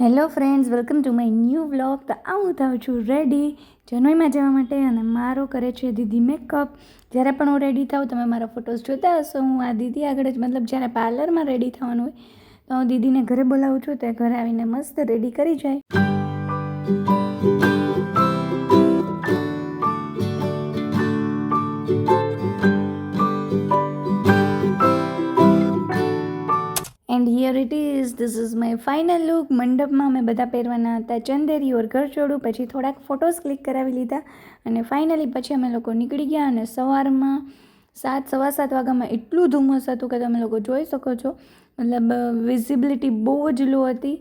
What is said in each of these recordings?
Hello friends, welcome to my new vlog. તો હું થાઉં છું રેડી જનોઈમાં જવા માટે, અને મારો કરે છે દીદી મેકઅપ. જ્યારે પણ હું રેડી થાઉં તમે મારા ફોટોઝ જોતા હશો. હું આ દીદી આગળ જ મતલબ જ્યારે પાર્લરમાં રેડી થવાનું હોય તો હું દીદીને ઘરે બોલાવું છું, તે ઘરે આવીને મસ્ત રેડી કરી જાય. And here it is, this is my final look. મંડપમાં અમે બધા પહેરવાના હતા ચંદેરી ઓર ઘરચોળું. પછી થોડાક ફોટોઝ ક્લિક કરાવી લીધા અને ફાઇનલી પછી અમે લોકો નીકળી ગયા. અને સવારમાં 7:15 વાગ્યામાં એટલું ધુમ્મસ હતું કે તમે લોકો જોઈ શકો છો, મતલબ વિઝિબિલિટી બહુ જ લો હતી.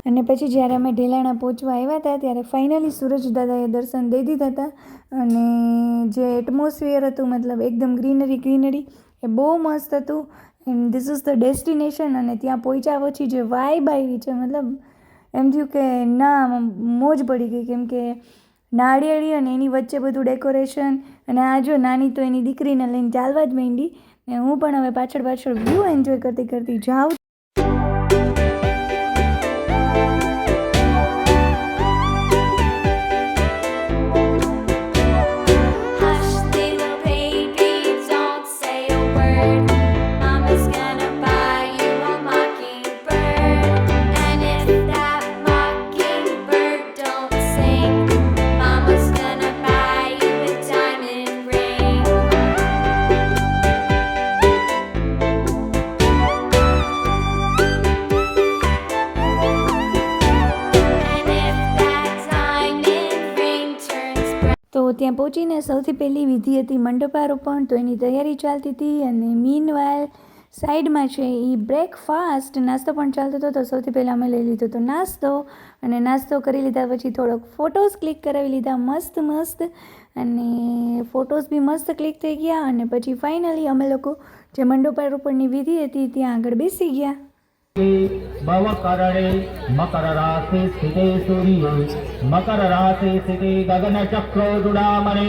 અને પછી જ્યારે અમે ઢેલાણા પહોંચવા આવ્યા હતા ત્યારે ફાઇનલી સૂરજ દાદાએ દર્શન દઈ દીધા હતા. અને જે એટમોસ્ફિયર હતું, મતલબ એકદમ ગ્રીનરી એ બહુ મસ્ત હતું. And this is the destination. અને ત્યાં પહોંચ્યા પછી જે વાઇબ આવી છે, મતલબ એમ થયું કે ના મોજ પડી ગઈ, કેમ કે નાળિયેરી અને એની વચ્ચે બધું ડેકોરેશન. અને આ જો નાની તો એની દીકરીને લઈને ચાલવા જ માંડી, ને હું પણ હવે પાછળ વ્યૂ એન્જોય કરતી જાઉં. તો ત્યાં પહોંચીને સૌથી પહેલી વિધિ હતી મંડપારોપણ, તો એની તૈયારી ચાલતી હતી. અને મીનવાઇલ સાઈડમાં છે એ બ્રેકફાસ્ટ નાસ્તો પણ ચાલતો હતો. તો સૌથી પહેલાં અમે લઈ લીધો હતો નાસ્તો, અને નાસ્તો કરી લીધા પછી થોડોક ફોટોઝ ક્લિક કરાવી લીધા મસ્ત. અને ફોટોઝ બી મસ્ત ક્લિક થઈ ગયા. અને પછી ફાઇનલી અમે લોકો જે મંડપારોપણની વિધિ હતી ત્યાં આગળ બેસી ગયા. भवकरणे मकर राशि स्थिते सूर्ये मकर राशि स्थिते गगन चक्रो जुडामणि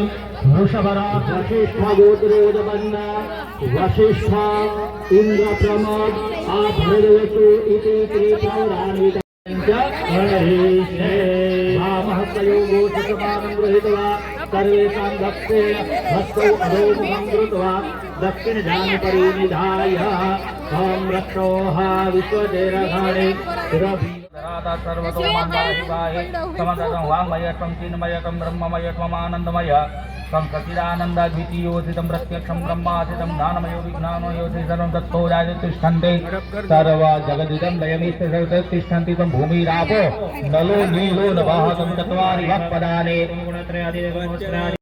वृषभ राशि वशिष्ठ गोत्रोदबन्ना वशिष्ठ इंद्र प्रमोद आभृतवसु इति त्रिपुरान्वित महामहत्तयोगो शतमानं गृहीत्वा सर्वेषां दक्षिण हस्तौ अधोमुखं कृत्वा दक्षिण जानुपरिनिधाय ओम रक्षोः विश्वदेरघाणे रवि राधा सर्वतो मानवाय समन्तं वाङ्मयत्वं चिन्मयत्वं ब्रह्ममयत्वं आनन्दमय तं सच्चिदानन्दाद्वितीयोऽसितं प्रत्यक्षं ब्रह्मासितं ज्ञानमयो विज्ञानमयोऽसि सर्वं तत्तो राजतिष्ठन्ते सर्व जगदिदं लयमिष्ट सर्वतिष्ठन्ति तं भूमिरापो नलो नीलो नभः तं चत्वारि वक्पदाने गुणत्रयादिदेवस्त्राणि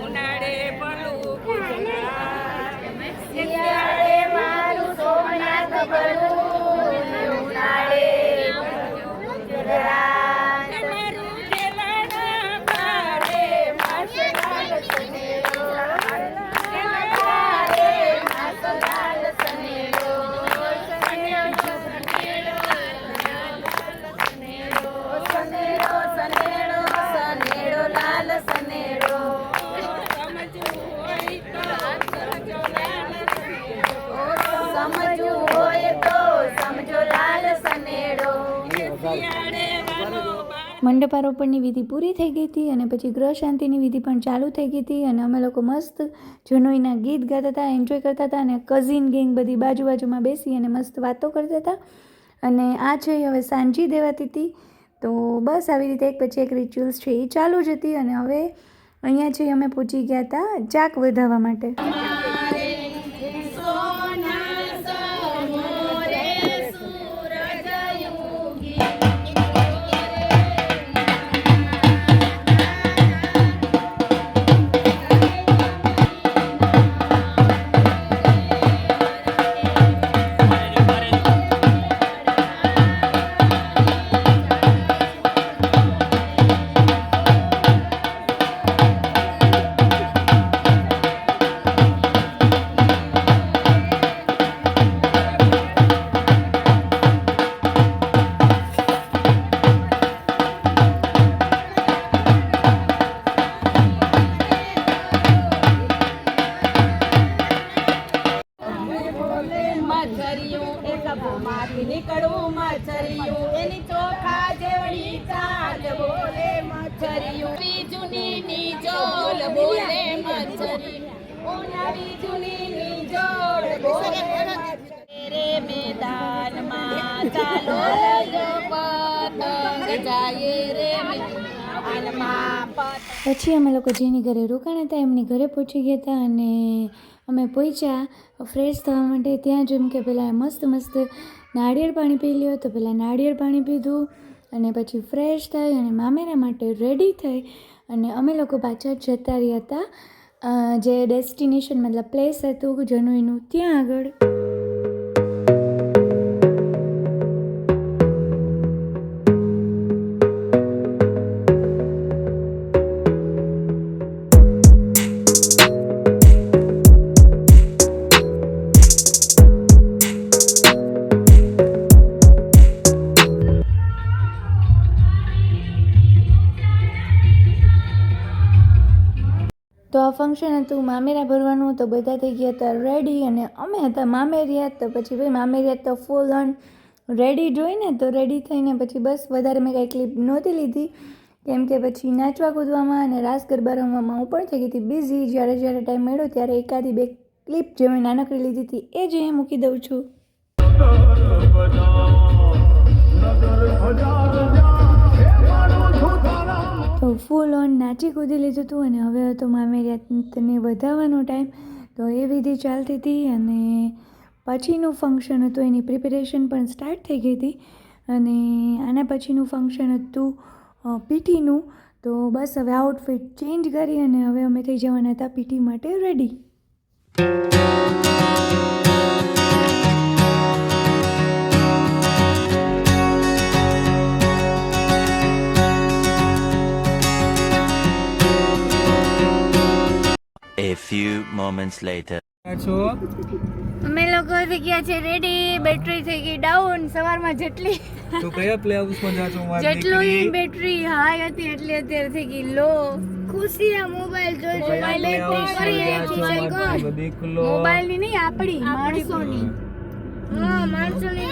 ઉનાળે ભલું મંડપારોપણની વિધિ પૂરી થઈ ગઈ હતી અને પછી ગ્રહ શાંતિની વિધિ પણ ચાલુ થઈ ગઈ હતી અને અમે લોકો મસ્ત જનોઈના ગીત ગાતા હતા, એન્જોય કરતા હતા અને કઝિન ગેંગ બધી બાજુમાં બેસી અને મસ્ત વાતો કરતા હતા. અને આ છે હવે સાંજી દેવાતિથિ. તો બસ આવી રીતે એક પછી એક રિચ્યુઅલ્સ છે એ ચાલુ જ હતી અને હવે અહીંયા છે અમે પહોંચી ગયા હતા ચાક વધાવવા માટે. નીકળવું મચ્છરિયું એની ચોખા જેવડી ચાલ બોલે મચ્છરિયું જૂની ની જોલ બોલે મચ્છરિયું નવી જૂની ની જોલ બોલે રે મેદાનમાં ચાલો લો પતંગ જાય રે મેદાનમાં પછી અમે લોકો જેની ઘરે રોકાણા હતા એમની ઘરે પહોંચી ગયા હતા અને અમે પહોંચ્યા ફ્રેશ થવા માટે. ત્યાં જેમ કે પહેલાં મસ્ત નાળિયેર પાણી પી લ્યો તો પહેલાં નાળિયેર પાણી પીધું અને પછી ફ્રેશ થઈ અને મામેરા માટે રેડી થઈ અને અમે લોકો પાછા જતા રહ્યા હતા જે ડેસ્ટિનેશન મતલબ પ્લેસ હતું જનોઈનું ત્યાં આગળ. તો આ ફંક્શન હતું મામેરા ભરવાનું, તો બધા થઈ ગયા હતા રેડી અને અમે હતા મામેરિયા. તો પછી ભાઈ મામેરિયા તો ફૂલ ઓન રેડી જોઈને તો રેડી થઈને પછી બસ વધારે મેં કાંઈ ક્લિપ નહોતી લીધી કેમ કે પછી નાચવા કૂદવામાં અને રાસ ગરબા રમવામાં હું પણ થઈ ગઈ હતી બિઝી. જ્યારે ટાઈમ મળ્યો ત્યારે એકાદી બે ક્લિપ જે મેં નાનકડી લીધી હતી એ જ અહીંયા મૂકી દઉં છું. તો ફૂલ ઓન નાચી કૂદી લીધું હતું અને હવે હતો મામેરિયાને વધાવવાનો ટાઈમ. તો એ વિધિ ચાલતી હતી અને પછીનું ફંક્શન હતું એની પ્રિપેરેશન પણ સ્ટાર્ટ થઈ ગઈ હતી અને આના પછીનું ફંક્શન હતું પીઠીનું. તો બસ હવે આઉટફિટ ચેન્જ કરી અને હવે અમે થઈ જવાના હતા પીઠી માટે ready. A few moments later. અમે લોકો થઈ ગયા છે રેડી, બેટરી થઈ ગઈ ડાઉન. સવારમાં જેટલી તો કયા પ્લે હાઉસમાં જા છો મારી જેટલું બેટરી હાઈ હતી એટલી અત્યારે થઈ ગઈ લો. ખુશીના મોબાઈલ મોબાઈલ ની નહીં આપણી માણસોની. માણસોની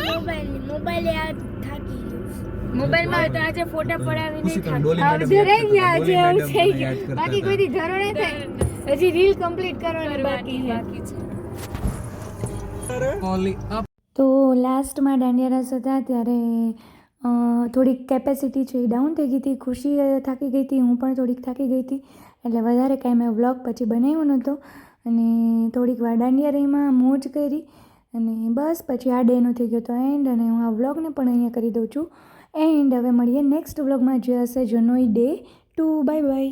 મોબાઈલ યાર થાકી ગયું. મોબાઈલમાં તો આજે ફોટા પડાવીને ડોલી ધરાઈ ગયા છે એવું થઈ ગયું. બાકી કોઈ દી ધરો નહીં થાય. હજી રીલ કમ્પ્લીટ કરવાની બાકી છે. તો લાસ્ટમાં દાંડિયા રાસ હતા ત્યારે થોડીક કેપેસિટી છે એ ડાઉન થઈ ગઈ હતી. ખુશી થાકી ગઈ હતી, હું પણ થોડીક થાકી ગઈ હતી એટલે વધારે કાંઈ મેં વ્લોગ પછી બનાવ્યો નહોતો અને થોડીક વાર દાંડિયા રહીમાં મોજ કરી અને બસ પછી આ ડેનો થઈ ગયો તો એન્ડ. અને હું આ વ્લોગને પણ અહીંયા કરી દઉં છું એન્ડ. હવે મળીએ નેક્સ્ટ વ્લોગમાં જે હશે જનોઈ ડે 2. Bye bye.